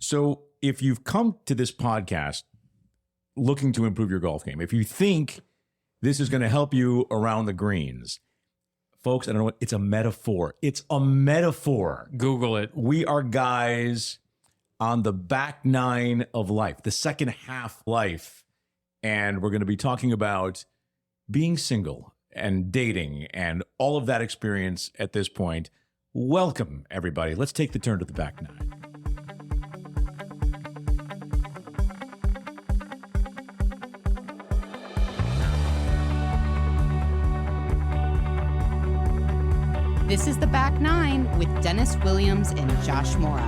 So if you've come to this podcast looking to improve your golf game, if you think this is going to help you around the greens, folks, I don't know what, it's a metaphor. It's a metaphor. Google it. We are guys on the back nine of life, the second half life. And we're going to be talking about being single and dating and all of that experience at this point. Welcome, everybody. Let's take the turn to the back nine. This is The Back Nine with Dennis Williams and Josh Mora.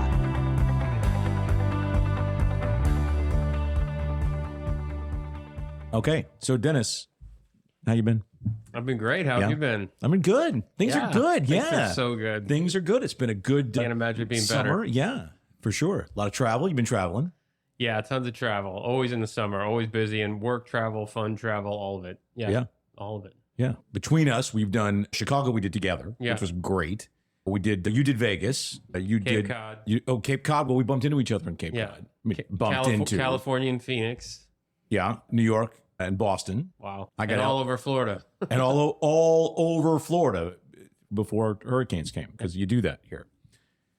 Okay, so Dennis, how you been? I've been great. How have you been? I've been good. Things are good. Things Yeah, are so good. Things are good. It's been a good Can't imagine it being summer. better. Yeah, for sure. A lot of travel. You've been traveling. Yeah, tons of travel. Always in the summer. Always busy. And work travel, fun travel, all of it. Yeah. All of it. Yeah. Between us, we've done Chicago. We did together, which was great. You did Vegas. You Cape did Cod. Cape Cod. Well, we bumped into each other in Cape Yeah. Cod. I mean, bumped into California and Phoenix. Yeah, New York and Boston. Wow. I got and all over Florida. And all over Florida before hurricanes came, because you do that here.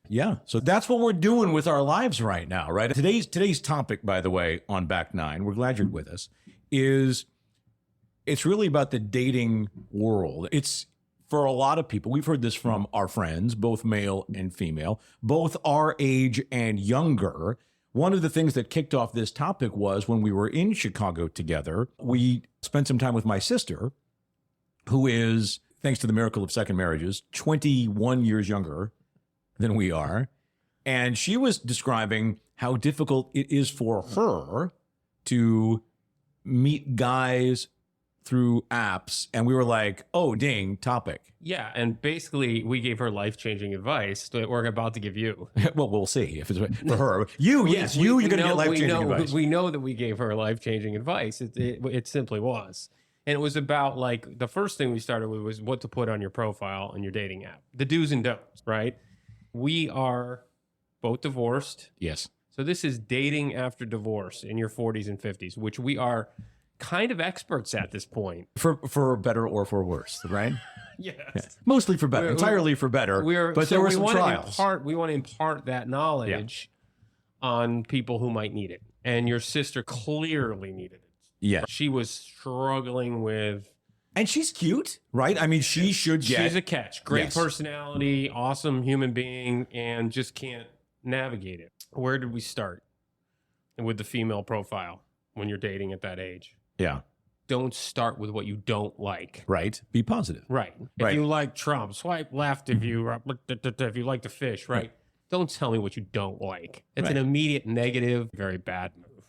Yeah, so that's what we're doing with our lives right now, right? Today's topic, by the way, on Back Nine, we're glad you're with us, it's really about the dating world. It's for a lot of people. We've heard this from our friends, both male and female, both our age and younger. One of the things that kicked off this topic was when we were in Chicago together, we spent some time with my sister, who is, thanks to the miracle of second marriages, 21 years younger than we are. And she was describing how difficult it is for her to meet guys through apps. And we were like, oh, dang, topic. Yeah. And basically, we gave her life-changing advice that we're about to give you. Well, we'll see if it's for her. You're going to get life-changing advice. We know that we gave her life-changing advice. It simply was. And it was about, like, the first thing we started with was what to put on your profile on your dating app. The do's and don'ts, right? We are both divorced. Yes. So this is dating after divorce in your 40s and 50s, which we are kind of experts at this point. For better or for worse, right? Yes. Yeah. Mostly for better, entirely for better. But there were some trials. We want to impart that knowledge on people who might need it. And your sister clearly needed it. Yeah. She was struggling with... And she's cute, right? I mean, she should get... She's a catch. Great personality, awesome human being, and just can't navigate it. Where did we start with the female profile when you're dating at that age? Yeah. Don't start with what you don't like. Right. Be positive. Right. If you like Trump, swipe left. If you like to fish, right? Don't tell me what you don't like. It's an immediate negative, very bad move.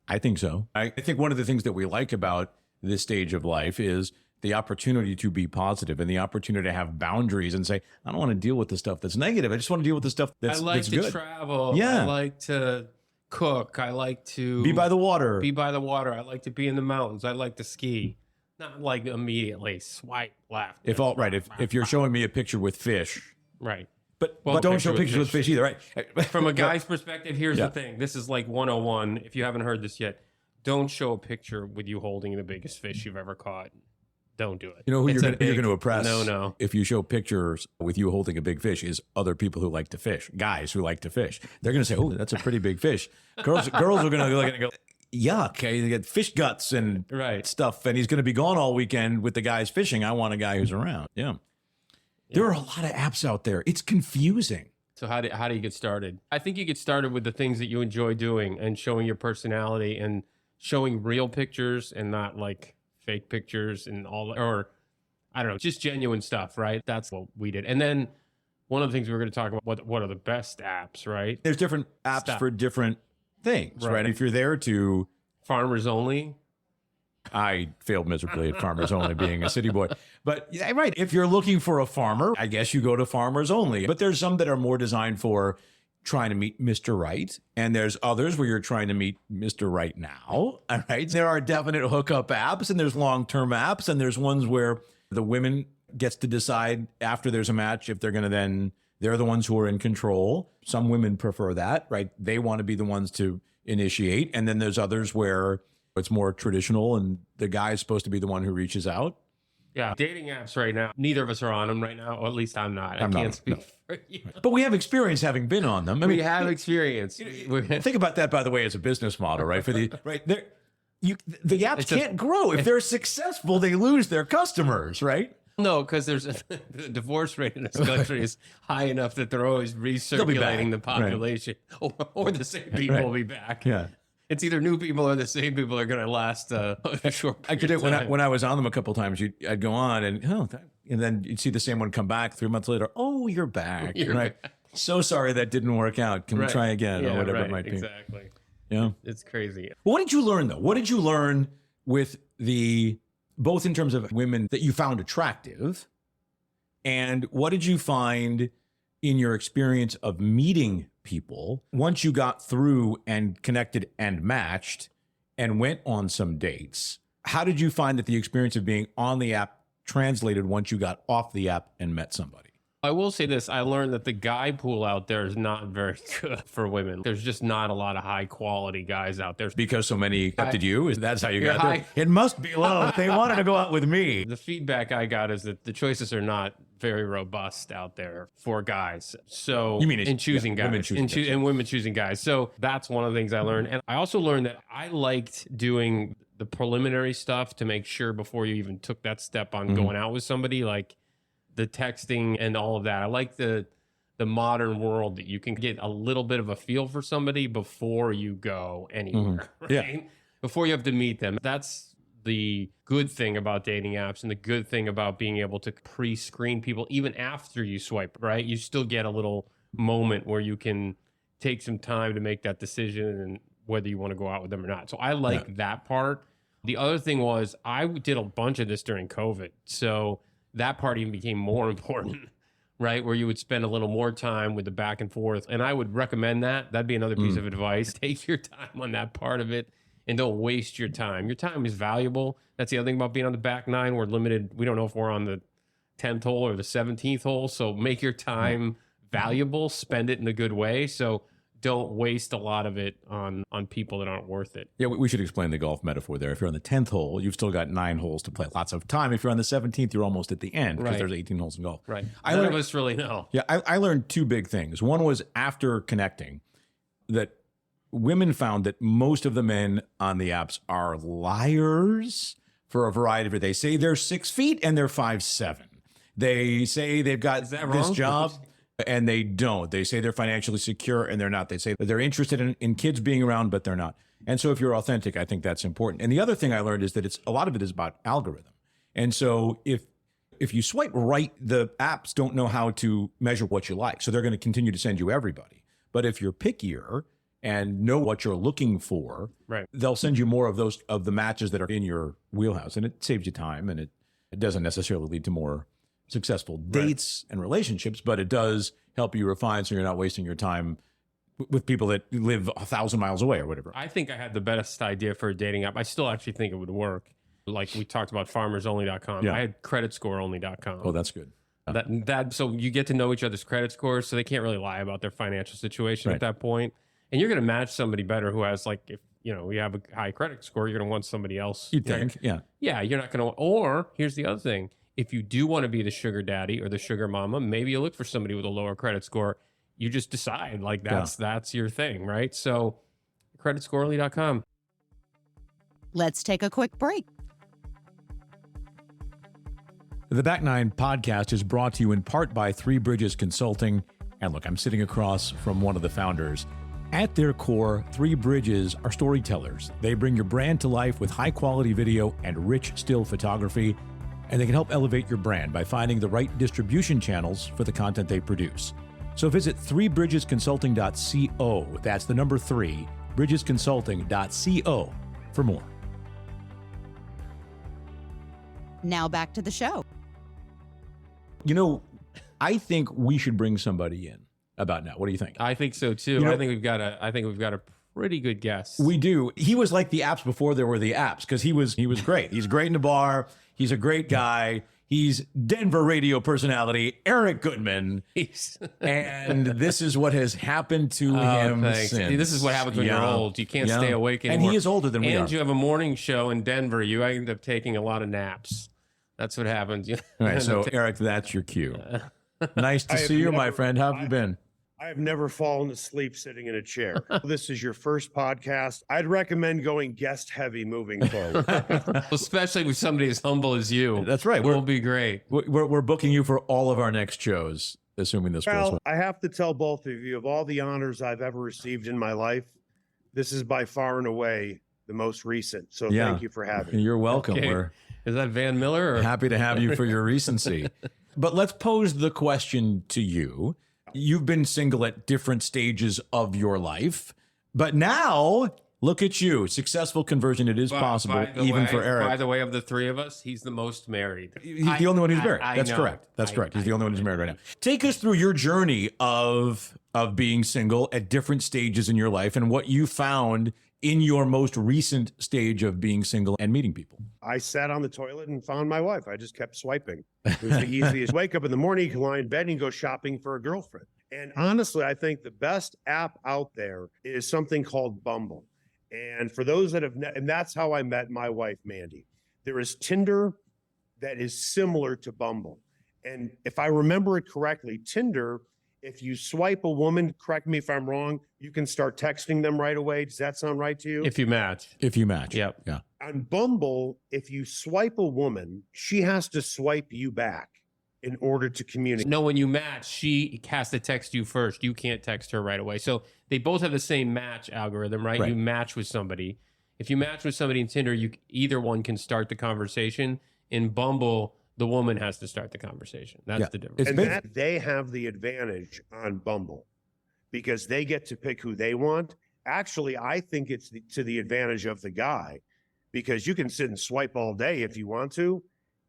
I think so. I think one of the things that we like about this stage of life is the opportunity to be positive and the opportunity to have boundaries and say, I don't want to deal with the stuff that's negative. I just want to deal with the stuff that's good. I like to travel. Yeah. I like to cook. I like to be by the water. I like to be in the mountains. I like to ski. Not like immediately swipe left. If you're showing me a picture with fish. Right. But don't show pictures with fish either, right? From a guy's perspective, here's the thing. This is like 101. If you haven't heard this yet, don't show a picture with you holding the biggest fish you've ever caught. Don't do it. You know who you're going to oppress? No. If you show pictures with you holding a big fish, is other people who like to fish, guys who like to fish. They're going to say, "Oh, that's a pretty big fish." Girls are going to look at it and go, "Yuck!" Okay, they get fish guts and stuff, and he's going to be gone all weekend with the guys fishing. I want a guy who's around. Yeah. There are a lot of apps out there. It's confusing. So how do you get started? I think you get started with the things that you enjoy doing and showing your personality and showing real pictures and not like fake pictures and all, or I don't know, just genuine stuff, right? That's what we did. And then one of the things we were going to talk about, what are the best apps, right? There's different apps for different things, right? If you're there to... Farmers Only. I failed miserably at Farmers Only being a city boy. But yeah, right, if you're looking for a farmer, I guess you go to Farmers Only. But there's some that are more designed for trying to meet Mr. Right. And there's others where you're trying to meet Mr. Right now. All right. There are definite hookup apps and there's long-term apps. And there's ones where the women gets to decide after there's a match if they're going to then They're the ones who are in control. Some women prefer that, right? They want to be the ones to initiate. And then there's others where it's more traditional and the guy is supposed to be the one who reaches out. Yeah. Dating apps right now, neither of us are on them right now, or at least I'm not. I can't speak for you. But we have experience having been on them. I mean, We have experience. think about that, by the way, as a business model, right? For the right there, the apps can't grow. If they're successful, they lose their customers, right? No, because there's the divorce rate in this country is high enough that they're always recirculating the population, or the same people will be back. Yeah. It's either new people or the same people are going to last a short I could period do of time. when I was on them a couple of times. I'd go on and then you'd see the same one come back 3 months later. Oh, you're back. You're right. back. So sorry that didn't work out. Can we try again or whatever it might be? Exactly. Yeah. It's crazy. Well, what did you learn though? What did you learn with both in terms of women that you found attractive, and what did you find in your experience of meeting people once you got through and connected and matched and went on some dates? How did you find that the experience of being on the app translated once you got off the app and met somebody? I will say this. I learned that the guy pool out there is not very good for women. There's just not a lot of high quality guys out there. Because so many accepted you? That's how you got high. there? It must be low. They wanted to go out with me. The feedback I got is that the choices are not very robust out there for guys. So You mean in choosing guys, women choosing guys. and women choosing guys. So that's one of the things I learned. And I also learned that I liked doing the preliminary stuff to make sure before you even took that step on going out with somebody, like the texting and all of that. I like the modern world that you can get a little bit of a feel for somebody before you go anywhere. Right? Yeah. Before you have to meet them. That's the good thing about dating apps and the good thing about being able to pre-screen people even after you swipe, right? You still get a little moment where you can take some time to make that decision and whether you want to go out with them or not. So I like that part. The other thing was I did a bunch of this during COVID. So that part even became more important, right? Where you would spend a little more time with the back and forth. And I would recommend that. That'd be another piece of advice. Take your time on that part of it and don't waste your time. Your time is valuable. That's the other thing about being on the back nine. We're limited. We don't know if we're on the 10th hole or the 17th hole. So make your time valuable. Spend it in a good way. So don't waste a lot of it on people that aren't worth it. Yeah, we should explain the golf metaphor there. If you're on the 10th hole, you've still got 9 holes to play. Lots of time. If you're on the 17th, you're almost at the end because there's 18 holes in golf. Right. None of us really know. Yeah, I learned 2 big things. One was after connecting that women found that most of the men on the apps are liars for a variety of. They say they're 6 feet and they're 5'7". They say they've got this job. And they don't. They say they're financially secure and they're not. They say that they're interested in kids being around, but they're not. And so if you're authentic, I think that's important. And the other thing I learned is that a lot of it is about algorithm. And so if you swipe right, the apps don't know how to measure what you like. So they're going to continue to send you everybody. But if you're pickier and know what you're looking for, they'll send you more of the matches that are in your wheelhouse. And it saves you time, and it doesn't necessarily lead to more successful dates and relationships, but it does help you refine so you're not wasting your time with people that live 1,000 miles away or whatever. I think I had the best idea for a dating app. I still actually think it would work. Like we talked about farmersonly.com. Yeah. I had creditscoreonly.com. Oh, that's good. So you get to know each other's credit scores, so they can't really lie about their financial situation at that point. And you're going to match somebody better who has, like, if you have a high credit score, you're going to want somebody else. You'd think, yeah. Yeah, you're not going to. Or here's the other thing. If you do want to be the sugar daddy or the sugar mama, maybe you look for somebody with a lower credit score. You just decide, like, that's your thing, right? So creditscoreonly.com. Let's take a quick break. The Back Nine podcast is brought to you in part by Three Bridges Consulting. And look, I'm sitting across from one of the founders. At their core, Three Bridges are storytellers. They bring your brand to life with high-quality video and rich still photography. And they can help elevate your brand by finding the right distribution channels for the content they produce. So visit threebridgesconsulting.co. That's the number 3, bridgesconsulting.co for more. Now back to the show. I think we should bring somebody in about now. What do you think? I think so too. I think we've got a pretty good guess. We do. He was like the apps before there were the apps because he was great. He's great in the bar. He's a great guy. He's Denver radio personality Eric Goodman, and this is what has happened to him thanks. since. This is what happens when you're old. You can't stay awake And anymore. he is older than we are. And you have a morning show in Denver. You end up taking a lot of naps. That's what happens. All right, so Eric, that's your cue. Nice to see you, my friend. How have you been? I have never fallen asleep sitting in a chair. This is your first podcast. I'd recommend going guest heavy moving forward. Especially with somebody as humble as you. That's right. Will be great. We're booking you for all of our next shows, assuming this goes Well, well. I have to tell both of you, of all the honors I've ever received in my life, this is by far and away the most recent. So thank you for having me. You're welcome. Okay. We're Is that Van Miller? Or? happy to have you for your recency. But let's pose the question to you. You've been single at different stages of your life, but now look at you. Successful conversion. It is possible, even for Eric. By the way, of the three of us, he's the most married. He's the only one who's married. That's know. correct. That's correct. He's the only one who's married right now. Take us through your journey of being single at different stages in your life and what you found in your most recent stage of being single and meeting people. I sat on the toilet and found my wife. I just kept swiping. It was the easiest. Wake up in the morning, you can lie in bed and go shopping for a girlfriend. And honestly, I think the best app out there is something called Bumble. And for those that have, and that's how I met my wife, Mandy. There is Tinder that is similar to Bumble. And if I remember it correctly, Tinder, if you swipe a woman, correct me if I'm wrong, you can start texting them right away. Does that sound right to you? If you match. If you match. Yep. Yeah. On Bumble, if you swipe a woman, she has to swipe you back in order to communicate. No, when you match, she has to text you first. You can't text her right away. So they both have the same match algorithm, right? Right. You match with somebody. If you match with somebody in Tinder, either one can start the conversation. In Bumble, the woman has to start the conversation. That's the difference. And that they have the advantage on Bumble because they get to pick who they want. Actually, I think it's to the advantage of the guy because you can sit and swipe all day if you want to,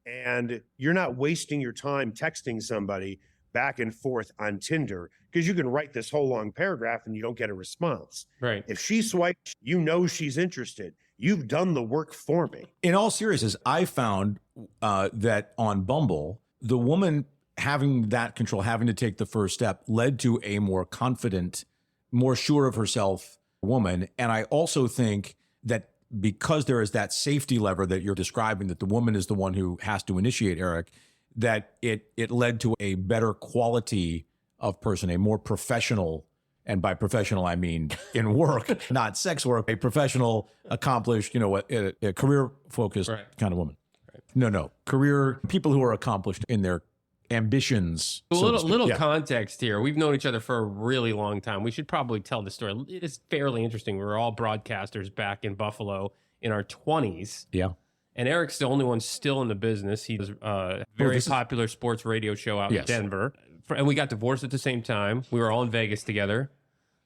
and you're not wasting your time texting somebody back and forth on Tinder because you can write this whole long paragraph and you don't get a response. Right. If she swipes, you know she's interested. You've done the work for me. In all seriousness, I found that on Bumble, the woman having that control, having to take the first step, led to a more confident, more sure of herself woman. And I also think that because there is that safety lever that you're describing, that the woman is the one who has to initiate, Eric, that it led to a better quality of person, a more professional, and by professional, I mean in work, not sex work, a professional, accomplished, a career-focused kind of woman. Right. No, career, people who are accomplished in their ambitions. A little context here. We've known each other for a really long time. We should probably tell the story. It is fairly interesting. We were all broadcasters back in Buffalo in our 20s. Yeah. And Eric's the only one still in the business. He does a very popular sports radio show out in Denver. And we got divorced at the same time. We were all in Vegas together.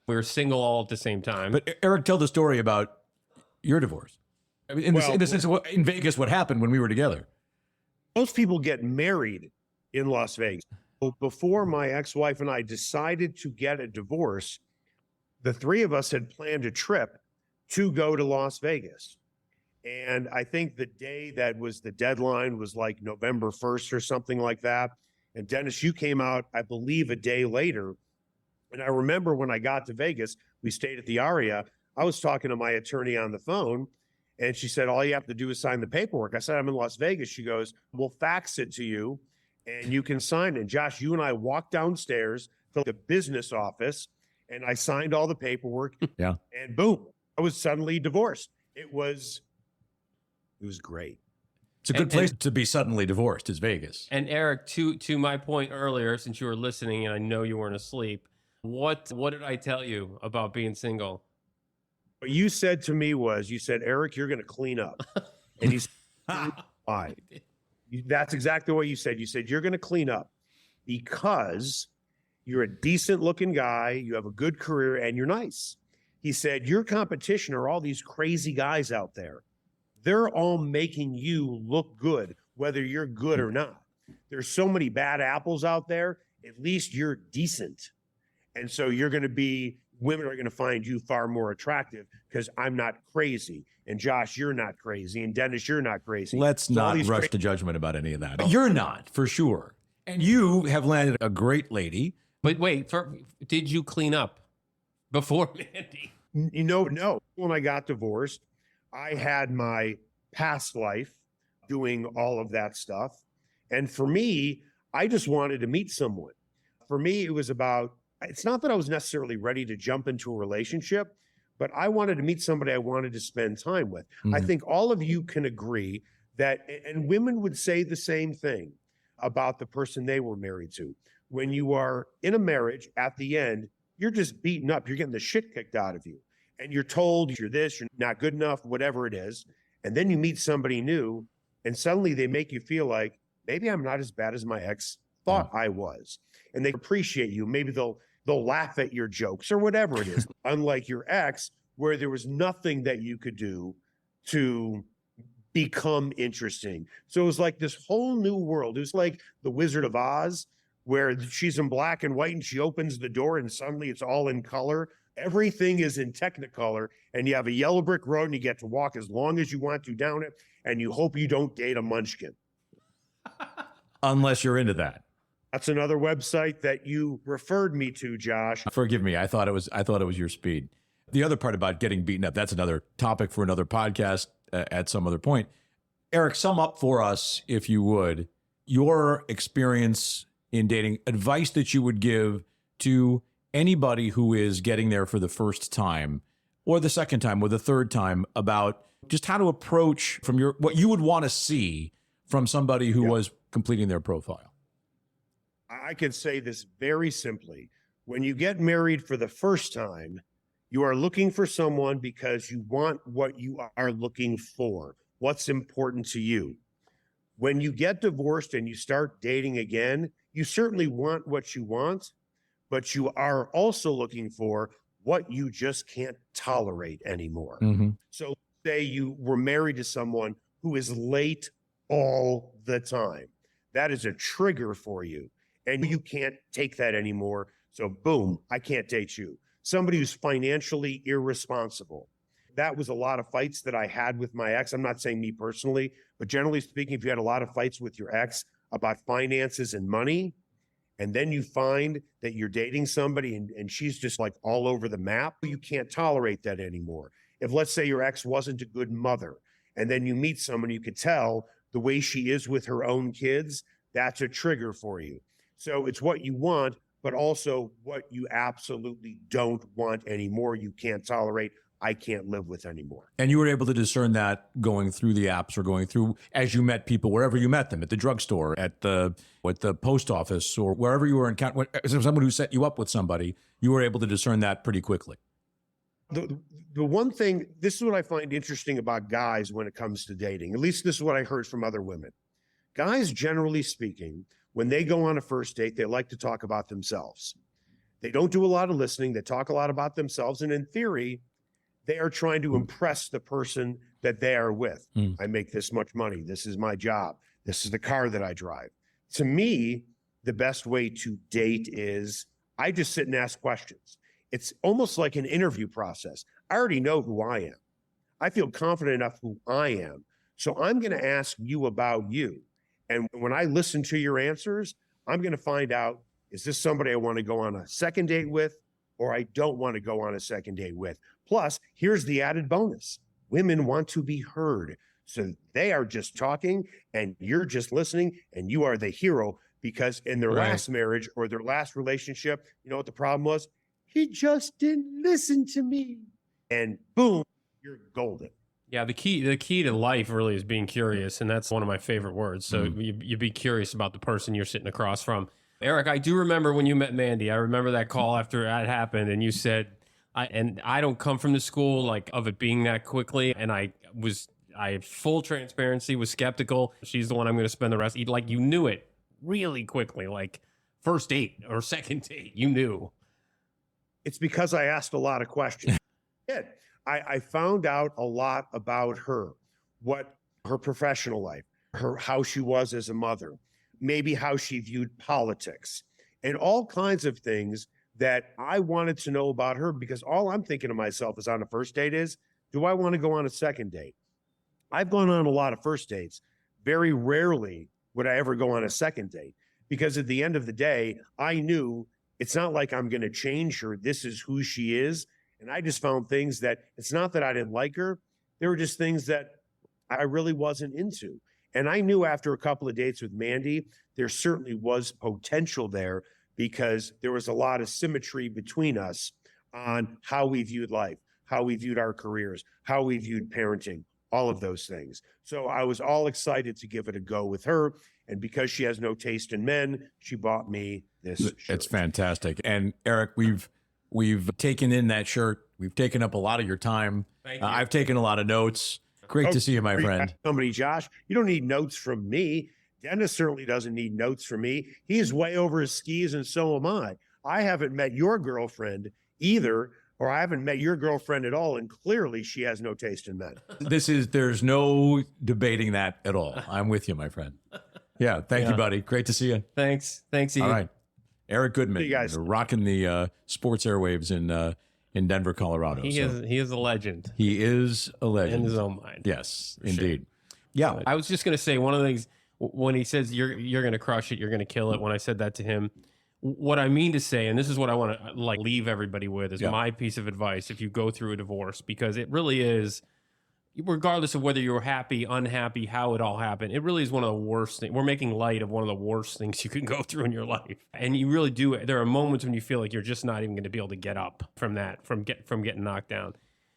We were single all at the same time. But Eric, tell the story about your divorce. I mean, in the sense of in Vegas, what happened when we were together. Most people get married in Las Vegas. Before my ex-wife and I decided to get a divorce, the three of us had planned a trip to go to Las Vegas. And I think the day that was the deadline was like November 1st or something like that. And Dennis, you came out, I believe, a day later. And I remember when I got to Vegas, we stayed at the Aria. I was talking to my attorney on the phone, and she said, all you have to do is sign the paperwork. I said, I'm in Las Vegas. She goes, we'll fax it to you, and you can sign it. Josh, you and I walked downstairs to the business office, and I signed all the paperwork. Yeah. And boom, I was suddenly divorced. It was great. It's a good place to be suddenly divorced, is Vegas. And Eric, to my point earlier, since you were listening and I know you weren't asleep, what did I tell you about being single? What you said to me was, you said, Eric, you're going to clean up. And he said, why? That's exactly what you said. You said, you're going to clean up because you're a decent looking guy, you have a good career, and you're nice. He said, your competition are all these crazy guys out there. They're all making you look good, whether you're good or not. There's so many bad apples out there. At least you're decent. And so you're going to be, women are going to find you far more attractive because I'm not crazy. And Josh, you're not crazy. And Dennis, you're not crazy. Let's So all not these rush cra- to judgment about any of that. But you're not, for sure. And you have landed a great lady. But wait, did you clean up before Mandy? No. When I got divorced, I had my past life doing all of that stuff. And for me, I just wanted to meet someone. For me, it was about, it's not that I was necessarily ready to jump into a relationship, but I wanted to meet somebody I wanted to spend time with. I think all of you can agree that, and women would say the same thing about the person they were married to. When you are in a marriage, at the end, you're just beaten up. You're getting the shit kicked out of you. And you're told you're this, you're not good enough, whatever it is. And then you meet somebody new, and suddenly they make you feel like, maybe I'm not as bad as my ex thought I was. And they appreciate you. Maybe they'll laugh at your jokes or whatever it is. Unlike your ex, where there was nothing that you could do to become interesting. So it was like this whole new world. It was like the Wizard of Oz, where she's in black and white and she opens the door and suddenly it's all in color. Everything is in Technicolor, and you have a yellow brick road and you get to walk as long as you want to down it, and you hope you don't date a munchkin. Unless you're into that. That's another website that you referred me to, Josh. Forgive me. I thought it was your speed. The other part about getting beaten up, that's another topic for another podcast at some other point. Eric, sum up for us, if you would, your experience in dating, advice that you would give to anybody who is getting there for the first time or the second time or the third time about just how to approach from what you would want to see from somebody who was completing their profile. I can say this very simply. When you get married for the first time, you are looking for someone because you want what you are looking for, what's important to you. When you get divorced and you start dating again, you certainly want what you want, but you are also looking for what you just can't tolerate anymore. So say you were married to someone who is late all the time. That is a trigger for you, and you can't take that anymore. So boom, I can't date you. Somebody who's financially irresponsible. That was a lot of fights that I had with my ex. I'm not saying me personally, but generally speaking, if you had a lot of fights with your ex about finances and money, and then you find that you're dating somebody and she's just like all over the map, you can't tolerate that anymore. If let's say your ex wasn't a good mother, and then you meet someone, you could tell the way she is with her own kids, that's a trigger for you. So it's what you want, but also what you absolutely don't want anymore. You can't tolerate, I can't live with anymore. And you were able to discern that going through the apps or going through as you met people, wherever you met them, at the drugstore, at the post office, or wherever you were in someone who set you up with somebody, you were able to discern that pretty quickly. The one thing, this is what I find interesting about guys when it comes to dating. At least this is what I heard from other women. Guys, generally speaking, when they go on a first date, they like to talk about themselves. They don't do a lot of listening. They talk a lot about themselves. And in theory, they are trying to impress the person that they are with. I make this much money. This is my job. This is the car that I drive. To me, the best way to date is I just sit and ask questions. It's almost like an interview process. I already know who I am. I feel confident enough who I am. So I'm going to ask you about you. And when I listen to your answers, I'm going to find out, is this somebody I want to go on a second date with, or I don't want to go on a second date with? Plus, here's the added bonus. Women want to be heard. So they are just talking and you're just listening, and you are the hero, because in their last marriage or their last relationship, you know what the problem was? He just didn't listen to me. And boom, you're golden. Yeah, the key to life really is being curious, and that's one of my favorite words. So you be curious about the person you're sitting across from. Eric, I do remember when you met Mandy. I remember that call after that happened, and you said, I don't come from the school like of it being that quickly, and I had full transparency, was skeptical. She's the one I'm going to spend the rest. Like, you knew it really quickly, like first date or second date, you knew. It's because I asked a lot of questions. I found out a lot about her, what her professional life, how she was as a mother, maybe how she viewed politics, and all kinds of things that I wanted to know about her, because all I'm thinking to myself is on a first date is, do I want to go on a second date? I've gone on a lot of first dates. Very rarely would I ever go on a second date, because at the end of the day, I knew it's not like I'm going to change her. This is who she is. And I just found things that, it's not that I didn't like her. There were just things that I really wasn't into. And I knew after a couple of dates with Mandy, there certainly was potential there, because there was a lot of symmetry between us on how we viewed life, how we viewed our careers, how we viewed parenting, all of those things. So I was all excited to give it a go with her. And because she has no taste in men, she bought me this shirt. It's fantastic. And Eric, we've taken in that shirt. We've taken up a lot of your time. Thank you. I've taken a lot of notes. Great to see you, my friend. Somebody, Josh, you don't need notes from me. Dennis certainly doesn't need notes from me. He's way over his skis, and so am I. I haven't met your girlfriend either, or I haven't met your girlfriend at all, and clearly she has no taste in men. There's no debating that at all. I'm with you, my friend. Yeah, thank you, buddy. Great to see you. Thanks, Ian. All right. Eric Goodman, See you guys. rocking the sports airwaves in Denver, Colorado. He is a legend He is a legend. in his own mind. Yes, For indeed. sure. Yeah. I was just gonna say, one of the things when he says you're gonna crush it, you're gonna kill it. When I said that to him, what I mean to say, and this is what I want to leave everybody with, is my piece of advice if you go through a divorce, because it really is, regardless of whether you're happy, unhappy, how it all happened, it really is one of the worst things. We're making light of one of the worst things you can go through in your life. And you really do. There are moments when you feel like you're just not even going to be able to get up from that, from getting knocked down.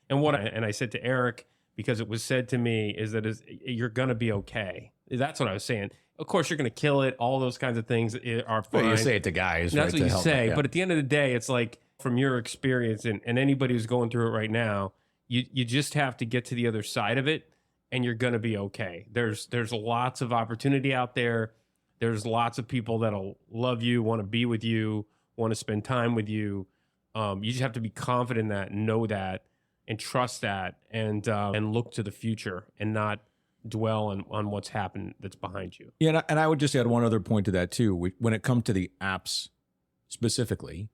And I said to Eric, because it was said to me, is that you're going to be okay. That's what I was saying. Of course, you're going to kill it. All those kinds of things are fine. Well, you say it to guys. That's right, what to you say. them, But at the end of the day, it's like, from your experience and anybody who's going through it right now, you just have to get to the other side of it, and you're going to be okay. There's lots of opportunity out there. There's lots of people that'll love you, want to be with you, want to spend time with you. You just have to be confident in that, know that, and trust that, and look to the future and not dwell on what's happened that's behind you. Yeah, and I would just add one other point to that too. When it comes to the apps specifically,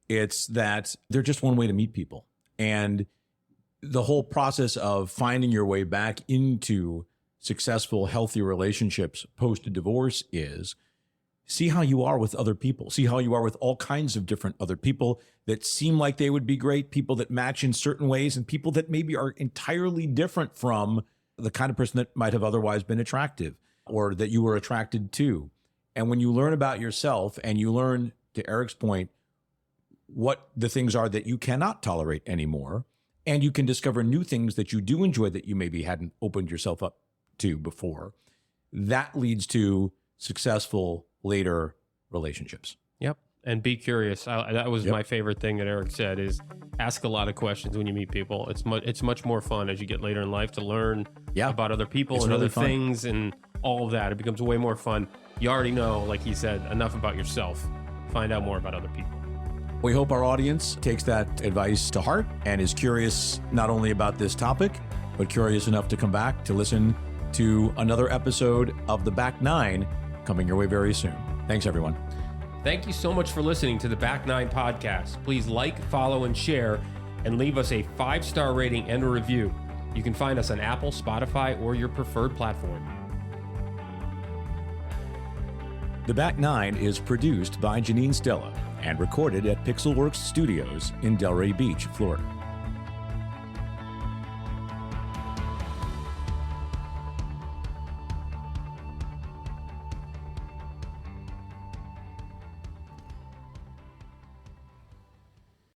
it's that they're just one way to meet people. And the whole process of finding your way back into successful, healthy relationships post a divorce is see how you are with other people. See how you are with all kinds of different other people that seem like they would be great, people that match in certain ways, and people that maybe are entirely different from the kind of person that might have otherwise been attractive or that you were attracted to. And when you learn about yourself and you learn, to Eric's point, what the things are that you cannot tolerate anymore, and you can discover new things that you do enjoy that you maybe hadn't opened yourself up to before, that leads to successful later relationships. Yep. And be curious. That was my favorite thing that Eric said, is ask a lot of questions when you meet people. It's much more fun as you get later in life to learn about other people and really other fun. things and all of that. It becomes way more fun. You already know, like he said, enough about yourself. Find out more about other people. We hope our audience takes that advice to heart and is curious not only about this topic, but curious enough to come back to listen to another episode of The Back Nine coming your way very soon. Thanks, everyone. Thank you so much for listening to the Back Nine podcast. Please like, follow, and share, and leave us a 5-star rating and a review. You can find us on Apple, Spotify, or your preferred platform. The Back Nine is produced by Janine Stella and recorded at Pixelworks Studios in Delray Beach, Florida.